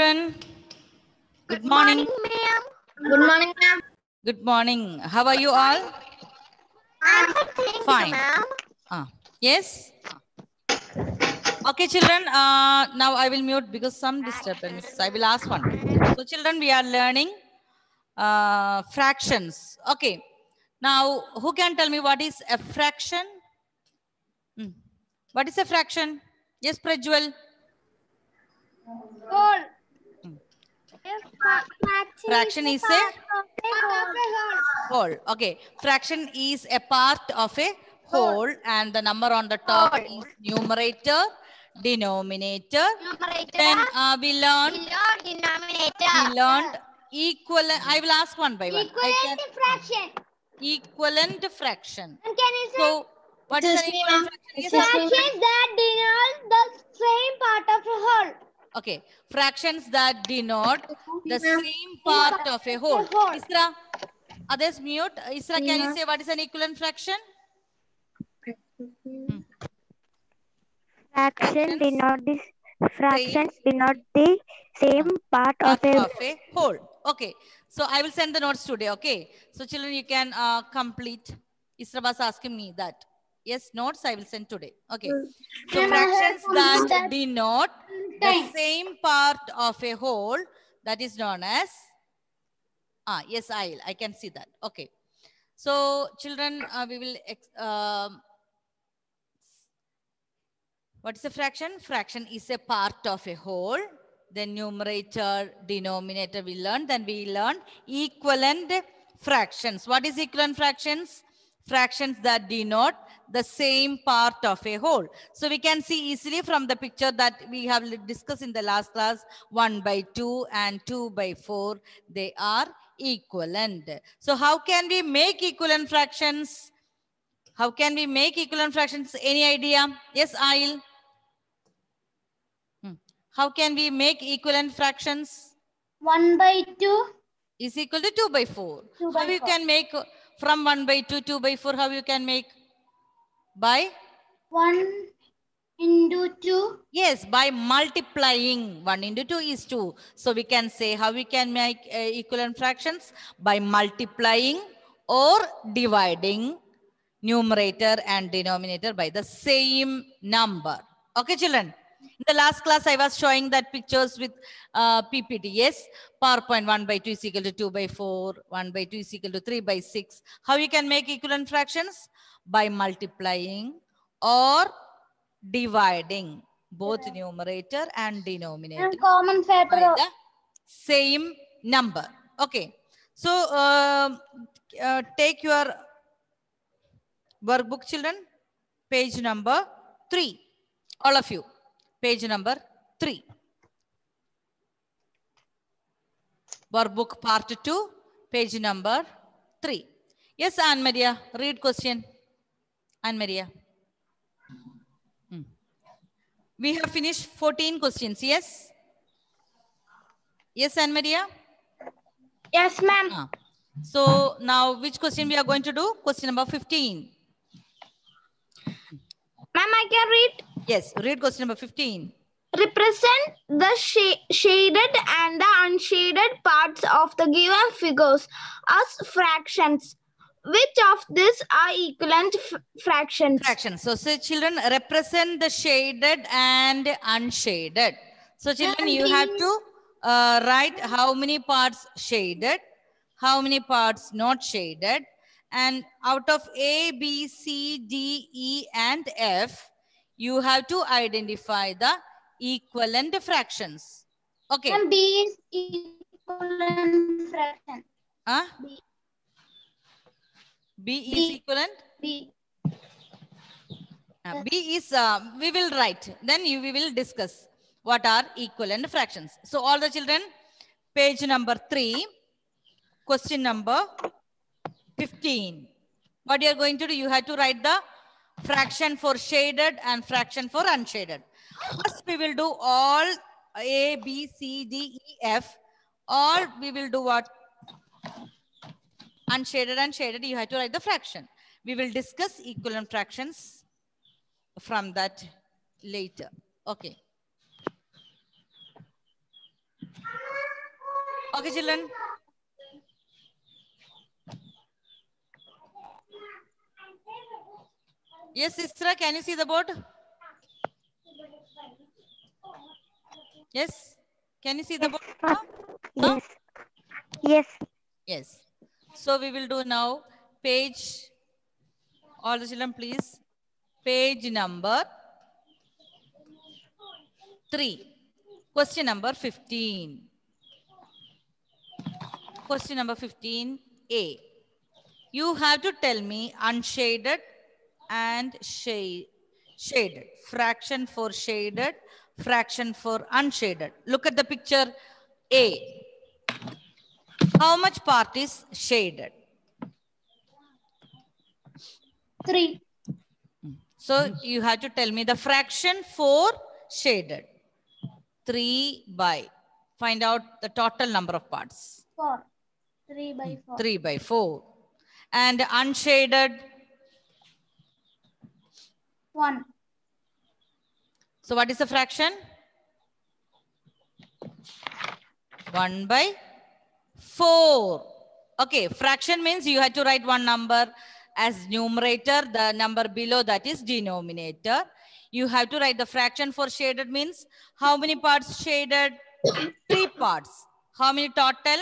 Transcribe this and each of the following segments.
children. Good morning. Ma'am. Good morning, ma'am. Good morning. How are you all? I'm fine, ma'am. Yes. Okay, children. Now I will mute because some disturbance. I will ask one. So, children, we are learning fractions. Okay. Now, who can tell me what is a fraction? What is a fraction? Yes, Prajwal. Whole. Fraction is a whole. Okay. Fraction is a part of a whole, and the number on the top is numerator, denominator. Then we learned equivalent. I will ask one by one. Equivalent fraction. Equivalent fraction. And can you say? So, what is an equivalent fraction? Yes, Fractions that denote the same part of a whole. Okay. Fractions that denote the same part of a whole. Isra, others mute. Isra, can you say what is an equivalent fraction? Fractions denote the same part of a whole. Okay. So I will send the notes today. Okay. So children, you can complete. Isra was asking me that. Yes, notes I will send today. Okay. So fractions that denote the same part of a whole, that is known as, yes, I can see that. Okay. So children, we will, what is a fraction? Fraction is a part of a whole. Then numerator, denominator we learned. Then we learned equivalent fractions. What is equivalent fractions? Fractions that denote the same part of a whole. So we can see easily from the picture that we have discussed in the last class, 1/2 and 2/4, they are equivalent. So how can we make equivalent fractions? How can we make equivalent fractions? Any idea? Yes, Ail. How can we make equivalent fractions? 1/2 is equal to 2/4. How you can make from 1/2, 2/4? How you can make? By 1 into 2. Yes, by multiplying. 1 into 2 is 2. So we can say how we can make equivalent fractions? By multiplying or dividing numerator and denominator by the same number. Okay, children? In the last class, I was showing that pictures with PPT. Yes, PowerPoint 1/2 is equal to 2/4. 1/2 is equal to 3/6. How you can make equivalent fractions? By multiplying or dividing both numerator and denominator And common factor by the same number. Okay. So, take your workbook, children. Page number 3. All of you. Page number 3. Workbook part 2. Page number 3. Yes, Anne Maria. Read question. Anne Maria. We have finished 14 questions. Yes? Yes, Anne Maria? Yes, ma'am. So now which question we are going to do? Question number 15. Ma'am, I can read. Yes, read question number 15. Represent the shaded and the unshaded parts of the given figures as fractions. Which of these are equivalent fractions? Fractions. So say children, represent the shaded and unshaded. So children, you have to write how many parts shaded, how many parts not shaded, and out of A, B, C, D, E, and F, you have to identify the equivalent fractions. Okay. And B is equivalent fraction. B. B is equivalent? B. B is, we will write, then we will discuss what are equivalent fractions. So all the children, page number 3, question number 15. What you are going to do, you have to write the fraction for shaded and fraction for unshaded. First we will do all A, B, C, D, E, F. All we will do what? Unshaded and shaded, you have to write the fraction. We will discuss equivalent fractions from that later. Okay. Okay, children. Yes, Isra, can you see the board? Yes. Can you see the Yes, board? sir. Huh? Yes. Yes. Yes. So we will do now page, all the children please, page number 3. Question number 15. Question number 15A. You have to tell me unshaded and shaded. Fraction for shaded, fraction for unshaded. Look at the picture A. How much part is shaded? 3. So you have to tell me the fraction for shaded. 3 by. Find out the total number of parts. 4. 3 by 4. 3 by 4. And unshaded. 1. So what is the fraction? 1 by 4. Okay, fraction means you have to write one number as numerator, the number below that is denominator. You have to write the fraction for shaded means how many parts shaded? 3 parts. How many total?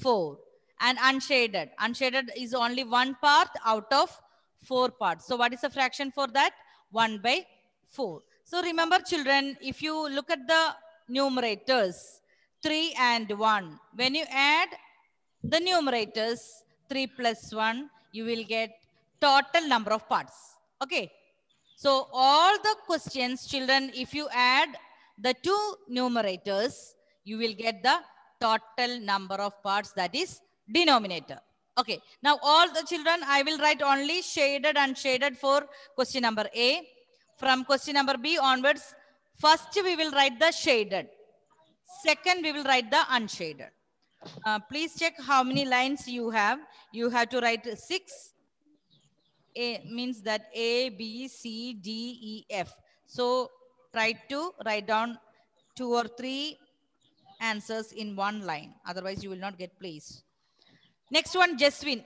4. And unshaded. Unshaded is only one part out of 4 parts. So what is the fraction for that? 1 by 4. So remember children, if you look at the numerators, 3 and 1. When you add the numerators, 3 plus 1, you will get total number of parts. Okay. So all the questions, children, if you add the two numerators, you will get the total number of parts, that is denominator. Okay. Now all the children, I will write only shaded and shaded for question number A. From question number B onwards, first we will write the shaded. Second, we will write the unshaded. Please check how many lines you have. You have to write 6. A means that A, B, C, D, E, F. So try to write down 2 or 3 answers in one line. Otherwise, you will not get place. Next one, Jaswin.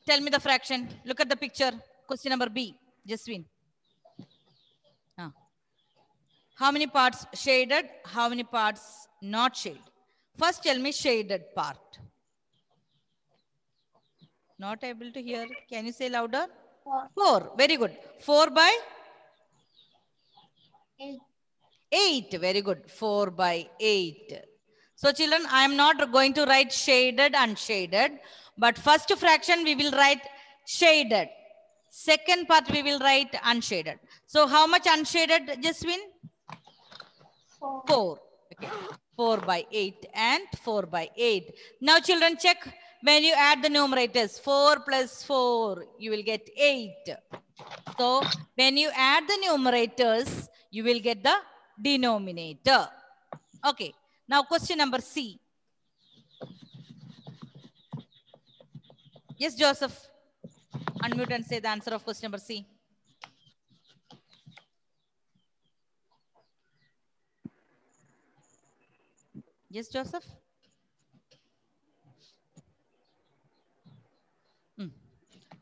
Tell me the fraction. Look at the picture. Question number B. Jaswin. How many parts shaded? How many parts not shaded? First, tell me shaded part. Not able to hear. Can you say louder? 4. 4. Very good. 4 by 8. 8. Very good. 4 by 8. So children, I am not going to write shaded and shaded. But first fraction we will write shaded. Second part we will write unshaded. So how much unshaded, Jaswin? 4. 4. Okay. 4 by 8 and 4 by 8. Now children, check when you add the numerators. 4 plus 4, you will get 8. So when you add the numerators, you will get the denominator. Okay. Now question number C. Yes, Joseph. Unmute and say the answer of question number C. Yes, Joseph.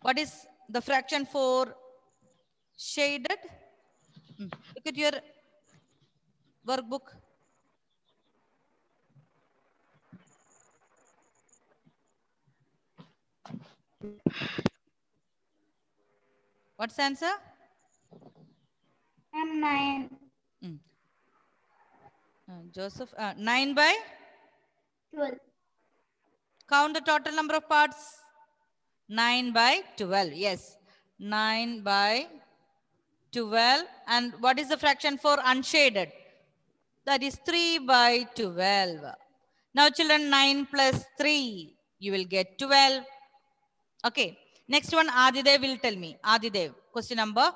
What is the fraction for shaded? Look at your workbook. What's the answer? M9. Joseph, 9 by? 12. Count the total number of parts. 9 by 12. Yes. 9 by 12. And what is the fraction for unshaded? That is 3 by 12. Now children, 9 plus 3. You will get 12. Okay. Next one, Adidev will tell me. Adidev, question number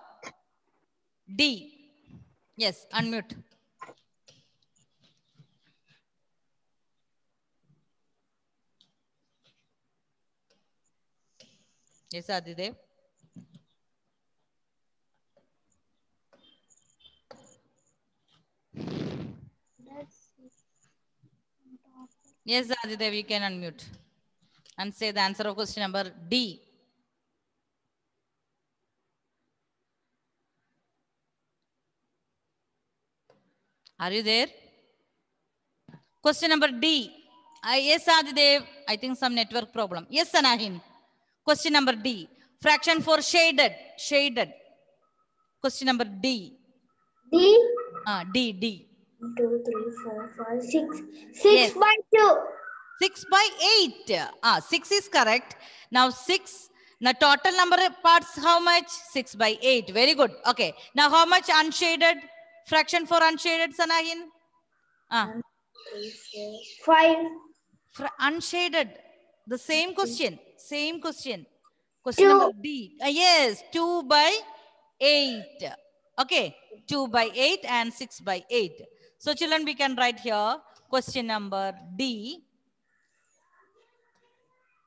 D. Yes, unmute. Yes, Adidev. Yes, Adidev, you can unmute and say the answer of question number D. Are you there? Question number D. Yes, Adidev. I think some network problem. Yes, Anahin. Question number D. Fraction for shaded. Shaded. Question number D. D. D. 2, 3, 4, 5, 6. 6 Yes. by 2. 6 by 8. 6 is correct. Now 6. Now total number of parts, how much? 6 by 8. Very good. Okay. Now how much unshaded? Fraction for unshaded, Sanahin? 5. Unshaded. The same question. Same question. Question 2. number D. Yes. 2 by 8. Okay. 2 by 8 and 6 by 8. So children, we can write here question number D.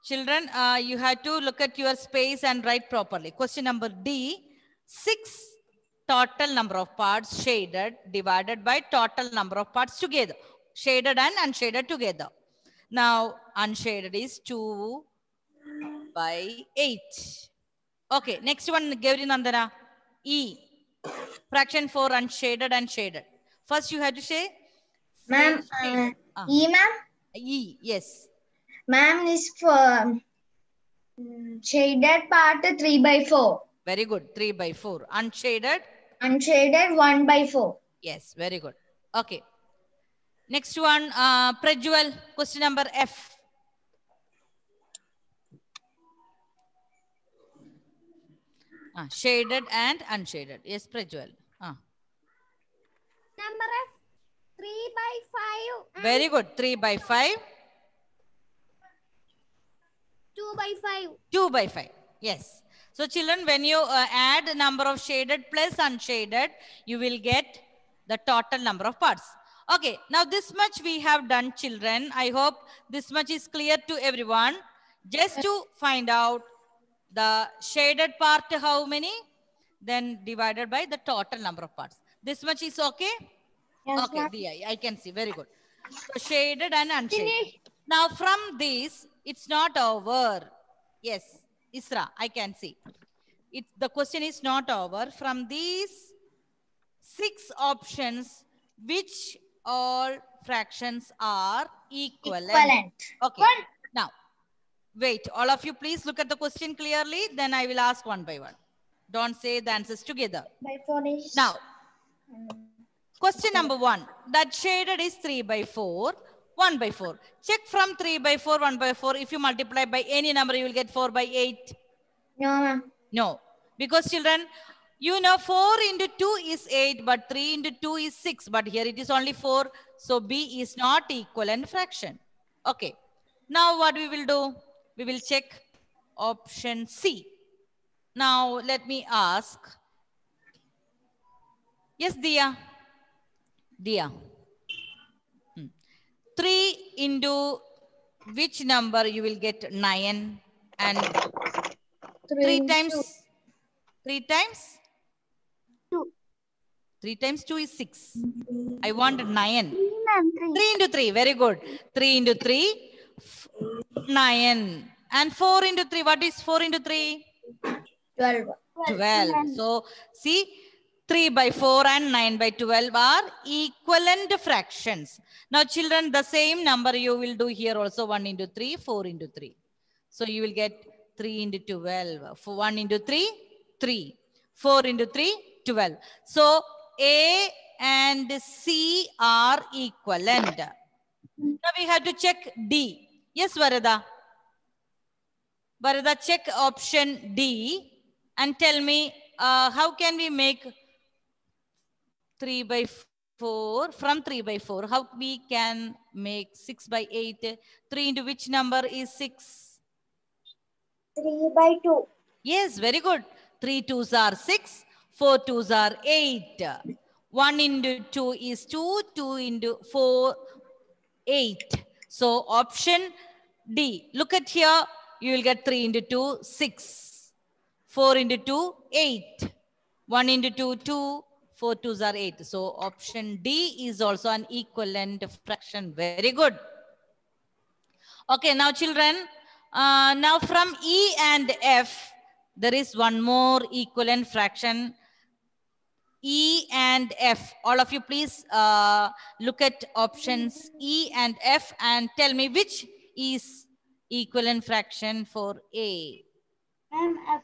Children, you have to look at your space and write properly. Question number D, 6 total number of parts shaded divided by total number of parts together. Shaded and unshaded together. Now, unshaded is 2 by 8. Okay, next one, Gauri Nandana. E, fraction for unshaded and shaded. First, you have to say. Ma'am, E, ma'am? E, yes. Ma'am, is for shaded part 3 by 4. Very good. 3 by 4. Unshaded? Unshaded 1 by 4. Yes, very good. Okay. Next one, Prajwal, question number F. Shaded and unshaded. Yes, Prajwal. Number F, 3 by 5. Very good. 3 by 5. 2 by 5. 2 by 5. Yes. So children, when you add number of shaded plus unshaded, you will get the total number of parts. Okay. Now this much we have done, children. I hope this much is clear to everyone. Just to find out the shaded part, how many? Then divided by the total number of parts. This much is okay? Yes, okay, Dia, I can see. Very good. So shaded and unshaded. Now from this, it's not over. Yes, Isra, I can see. The question is not over. From these 6 options, which all fractions are equivalent? Okay. Now, wait. All of you, please look at the question clearly. Then I will ask one by one. Don't say the answers together. By 4 is... Now, question number 1. That shaded is 3 by 4. 1 by 4. Check from 3 by 4, 1 by 4. If you multiply by any number, you will get 4 by 8. No, ma'am. No. Because children, you know 4 into 2 is 8, but 3 into 2 is 6. But here it is only 4. So B is not equivalent fraction. Okay. Now what we will do? We will check option C. Now let me ask. Yes, Dia. Dia. 3 into which number you will get 9 and 3 times 3 times 2. 3 times 2 is 6. I want 9. 3 into 3. Very good. 3 into 3, 9. And 4 into 3. What is 4 into 3? 12. 12. So see, 3 by 4 and 9 by 12 are equivalent fractions. Now children, the same number you will do here also. 1 into 3, 4 into 3. So you will get 3 into 12. 1 into 3, 3. 4 into 3, 12. So A and C are equivalent. Now we have to check D. Yes, Varada. Varada, check option D and tell me how can we make 3 by 4 from 3 by 4? How we can make 6 by 8? 3 into which number is 6? 3 by 2. Yes, very good. 3 2s are 6. 4 2s are 8. 1 into 2 is 2. 2 into 4, 8. So option D. Look at here. You will get 3 into 2, 6. 4 into 2, 8. 1 into 2, 2. 4 2s are 8. So option D is also an equivalent fraction. Very good. Okay, now children, now from E and F, there is one more equivalent fraction. E and F. All of you please look at options E and F and tell me which is equivalent fraction for A. F.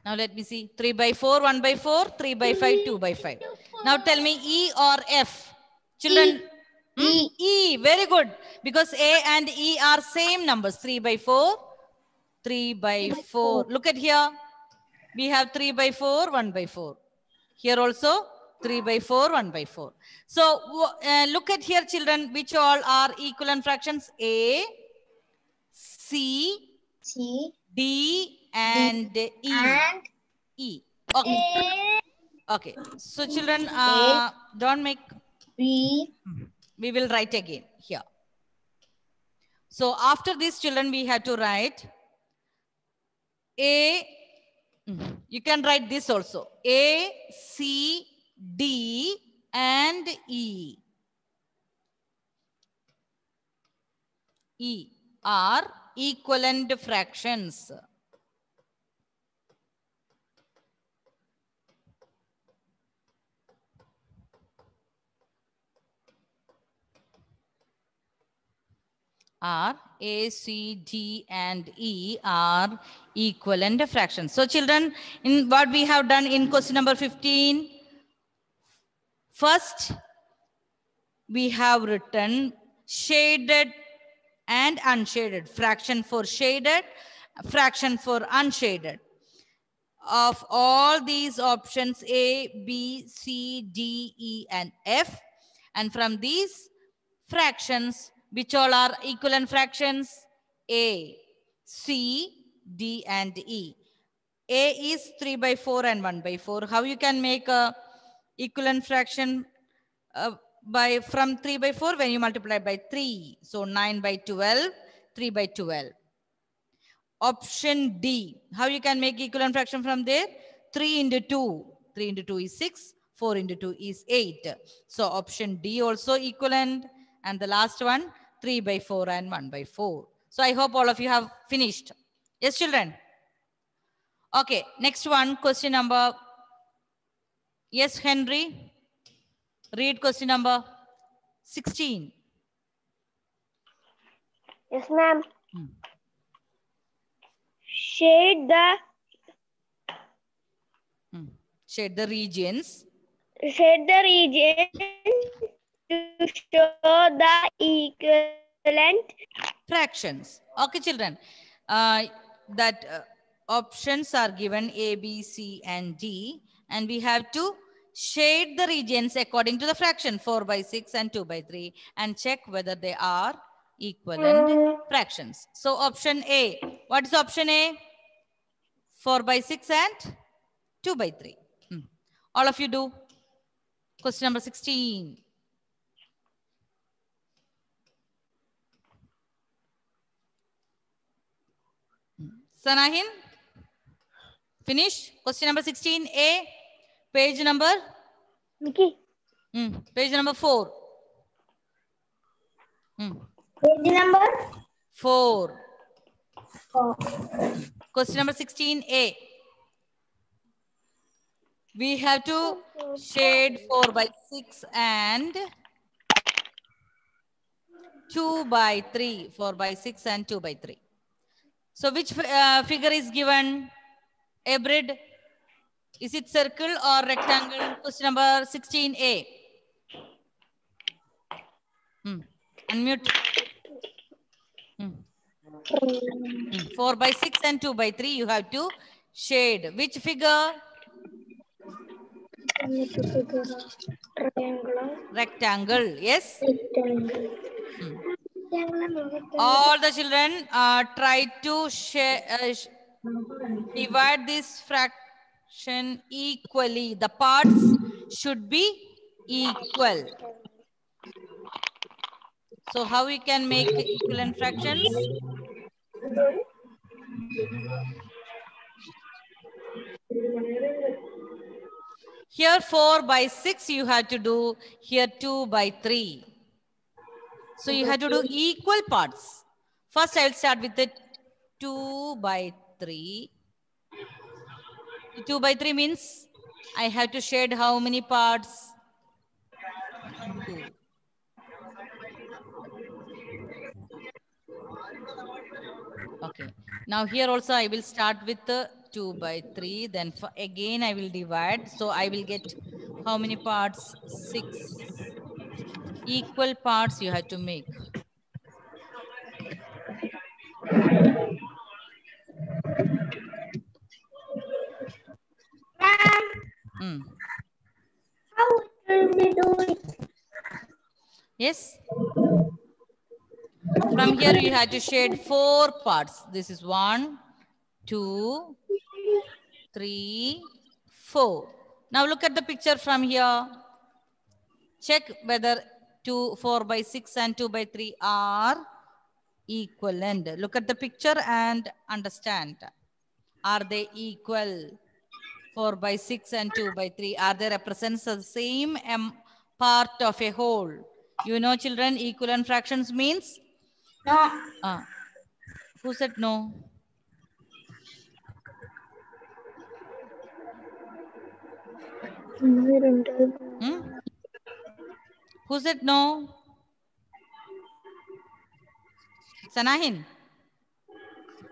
Now let me see. 3 by 4, 1 by 4, 3 by 5, 2 by 5. Now tell me E or F. Children, E. E. Very good. Because A and E are same numbers. 3 by 4, 3 by 4. Look at here. We have 3 by 4, 1 by 4. Here also 3 by 4, 1 by 4. So look at here, children, which all are equivalent fractions. A, C, D, and E. And E. Okay. Okay. So children, don't make. B. We will write again here. So after this, children, we have to write A. You can write this also. A, C, D, and E. E are equivalent fractions. Are A, C, D, and E are equivalent fractions. So children, in what we have done in question number 15, first we have written shaded and unshaded, fraction for shaded, fraction for unshaded. Of all these options A, B, C, D, E, and F, and from these fractions, which all are equivalent fractions? A, C, D, and E. A is 3 by 4 and 1 by 4. How you can make a equivalent fraction by from 3 by 4 when you multiply by 3? So 9 by 12, 3 by 12. Option D. How you can make equivalent fraction from there? 3 into 2. 3 into 2 is 6. 4 into 2 is 8. So option D also equivalent. And the last one, 3 by 4 and 1 by 4. So I hope all of you have finished. Yes, children? Okay, next one, question number. Yes, Henry? Read question number 16. Yes, ma'am. Shade the regions. Shade the region to show the equivalent fractions. Okay, children. Options are given A, B, C, and D. And we have to shade the regions according to the fraction 4 by 6 and 2 by 3 and check whether they are equivalent fractions. So option A. What is option A? 4 by 6 and 2 by 3. All of you do. Question number 16. Sanahin? Finish? Question number 16A. Page number? Mickey. Page number 4. Page number 4. 4. Question number 16A. We have to shade 4 by 6 and 2 by 3. 4 by 6 and 2 by 3. So which figure is given? Abrid? Is it circle or rectangle? Question number 16A. Unmute. 4 by 6 and 2 by 3 you have to shade. Which figure? Rectangle. Yes? Rectangle. All the children try to divide this fraction equally. The parts should be equal. So how we can make equivalent fractions? Here 4 by 6 you have to do. Here 2 by 3. So you have to do equal parts. First I will start with the 2 by 3. 2 by 3 means I have to shade how many parts? 2. Okay. Now here also I will start with the 2 by 3. Then again I will divide. So I will get how many parts? 6. Equal parts you have to make. How will we do it? Yes. From here you have to shade 4 parts. This is 1, 2, 3, 4. Now look at the picture from here. Check whether 4 by 6 and 2 by 3 are equivalent. Look at the picture and understand. Are they equal? 4 by 6 and 2 by 3. Are they represents the same part of a whole? You know, children, equivalent fractions means? No. Who said no? Who said no? Sanahin.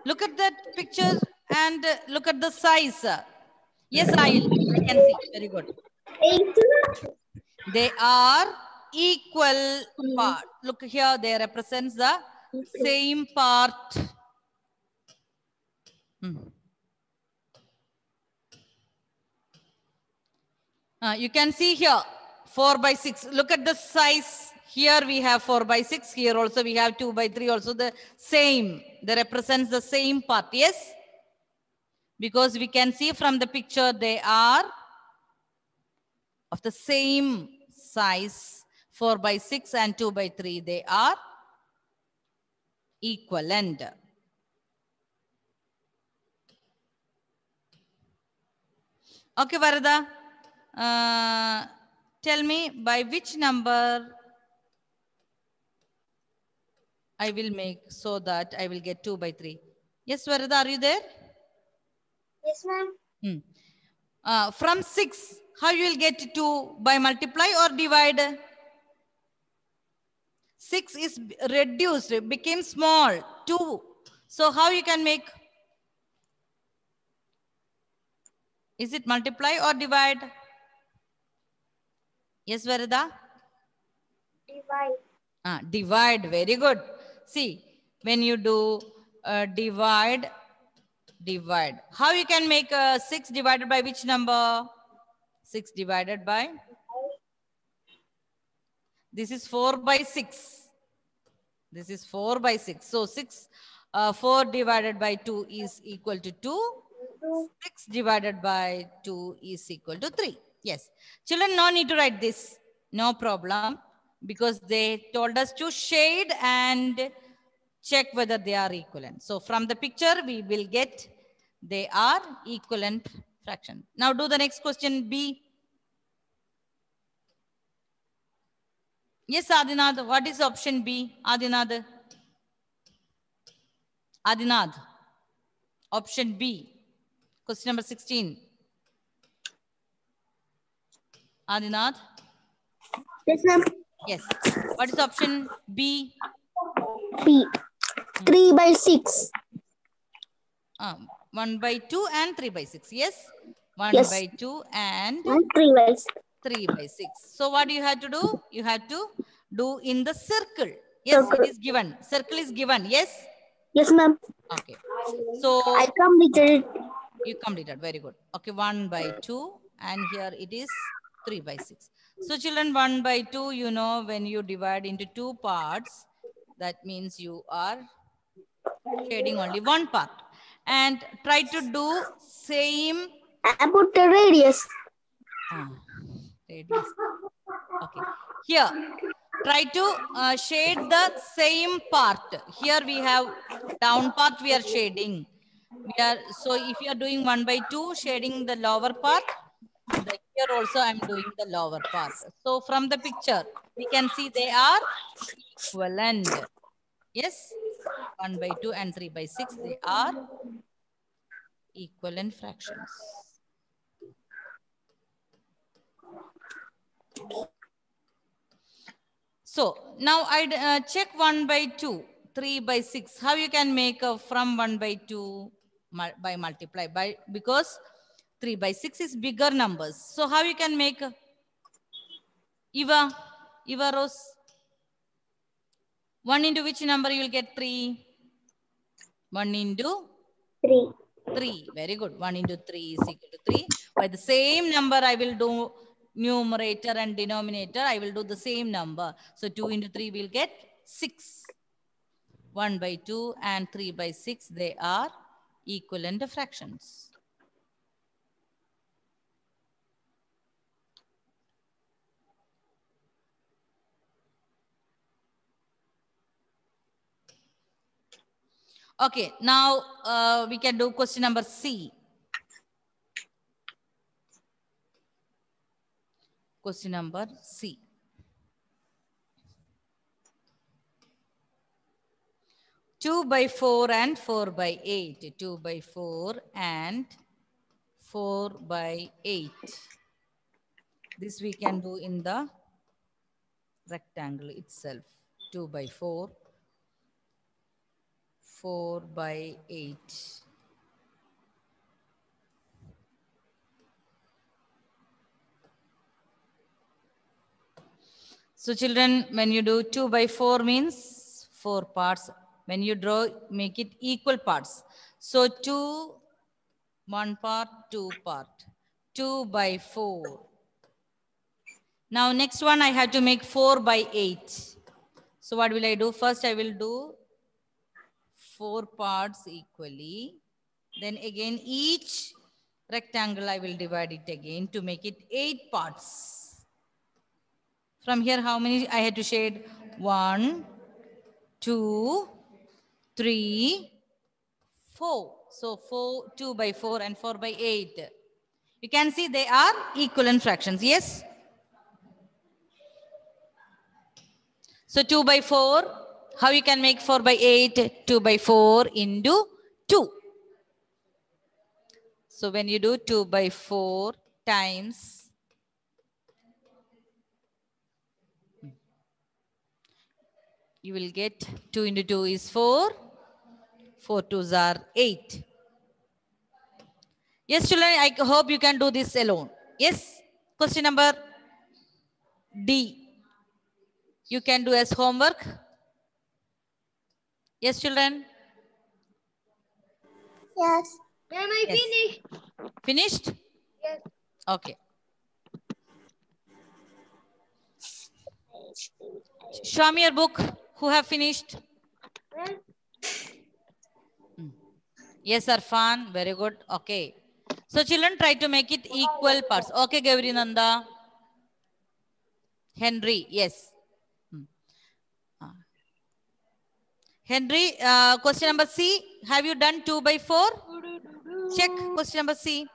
Look at that picture and look at the size. Yes, I can see. Very good. They are equal part. Look here, they represents the same part. You can see here 4 by 6. Look at the size. Here we have 4 by 6. Here also we have 2 by 3. Also the same. They represents the same part. Yes? Because we can see from the picture they are of the same size. 4 by 6 and 2 by 3. They are equivalent. Okay, Varada. Tell me by which number I will make so that I will get 2 by 3. Yes, Varada, are you there? Yes, ma'am. From 6, how you will get 2? By multiply or divide? 6 is reduced, it became small, 2. So how you can make? Is it multiply or divide? Yes, Varada? Divide. Divide, very good. See, when you do divide. How you can make 6 divided by which number? 6 divided by? This is 4 by 6. This is 4 by 6. So 4 divided by 2 is equal to 2. 6 divided by 2 is equal to 3. Yes. Children, no need to write this. No problem. Because they told us to shade and check whether they are equivalent. So from the picture, we will get they are equivalent fraction. Now do the next question, B. Yes, Adinath. What is option B? Adinath. Adinath. Option B. Question number 16. Adinath. Yes, ma'am. Yes. What is option B? B. 3 by 6. 1 by 2 and 3 by 6. Yes? 1 Yes. by 2 and 3 by 6. 3 by 6. So what you have to do? You have to do in the circle. Yes, Circle. it is given. Circle is given. Yes? Yes, ma'am. Okay. So I completed it. you completed. Very good. Okay, 1 by 2 and here it is 3 by 6. So children, 1 by 2, you know, when you divide into 2 parts, that means you are shading only one part. And try to do same. I put the radius. Radius. Okay. Here, try to shade the same part. Here we have down part we are shading. So if you are doing 1 by 2, shading the lower part, here Here also I'm doing the lower part. So from the picture, we can see they are equivalent. Yes, 1 by 2 and 3 by 6, they are equivalent fractions. So now I check 1 by 2, 3 by 6. How you can make from 1 by 2 by multiply by, because 3 by 6 is bigger numbers. So how you can make Eva Rose? 1 into which number you will get 3? 1 into 3. 3. Very good. 1 into 3 is equal to 3. By the same number, I will do numerator and denominator. I will do the same number. So 2 into 3 will get 6. 1 by 2 and 3 by 6, they are equivalent fractions. Okay, now we can do question number C. Question number C. 2 by 4 and 4 by 8. 2 by 4 and 4 by 8. This we can do in the rectangle itself. 2 by 4. 4 by 8. So children, when you do 2 by 4 means 4 parts. When you draw, make it equal parts. So 2, 1 part, 2 part. 2 by 4. Now next one I have to make 4 by 8. So what will I do? First I will do 4 parts equally. Then again each rectangle I will divide it again to make it 8 parts. From here how many I had to shade? 1, 2, 3, 4. So 2 by 4 and 4 by 8. You can see they are equivalent fractions. Yes? So 2 by 4. How you can make 4 by 8? 2 by 4 into 2. So when you do 2 by 4 times, you will get 2 into 2 is 4. 4 2s are 8. Yes, children, I hope you can do this alone. Yes? Question number D. You can do as homework. Yes, children? Yes. Ma'am, I Yes. finished. Finished? Yes. Okay. Show me your book. Who have finished? Ma'am, Yes, Arfan. Very good. Okay. So children, try to make it equal parts. Okay, Gauri Nanda. Henry, yes. Henry, question number C. Have you done 2 by 4? Check question number C.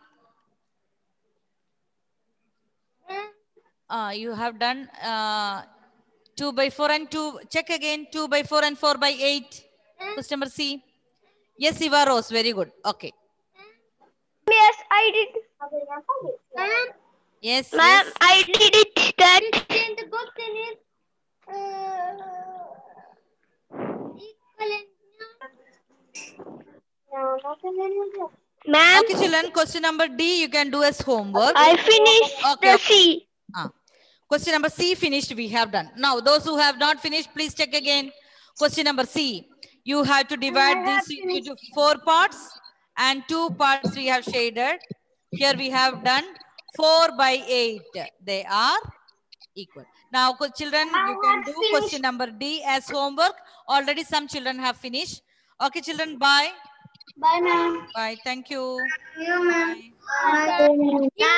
You have done 2 by 4 and 2. Check again. 2 by 4 and 4 by 8. Question number C. Yes, Eva Rose. Very good. Okay. yes, I did. Ma'am, Yes, ma'am, yes. I did it. That then the question is equivalent. Ma'am, Okay, children. Question number D, you can do as homework. I finished Okay, the C. Question number C finished, we have done. Now, those who have not finished, please check again. Question number C. You have to divide this into 4 parts and 2 parts we have shaded. Here we have done 4 by 8. They are equal. Now, children, you can do question number D as homework. Already some children have finished. Okay, children, bye. Bye, ma'am. Bye. Thank you. See you, ma'am. Bye. Bye.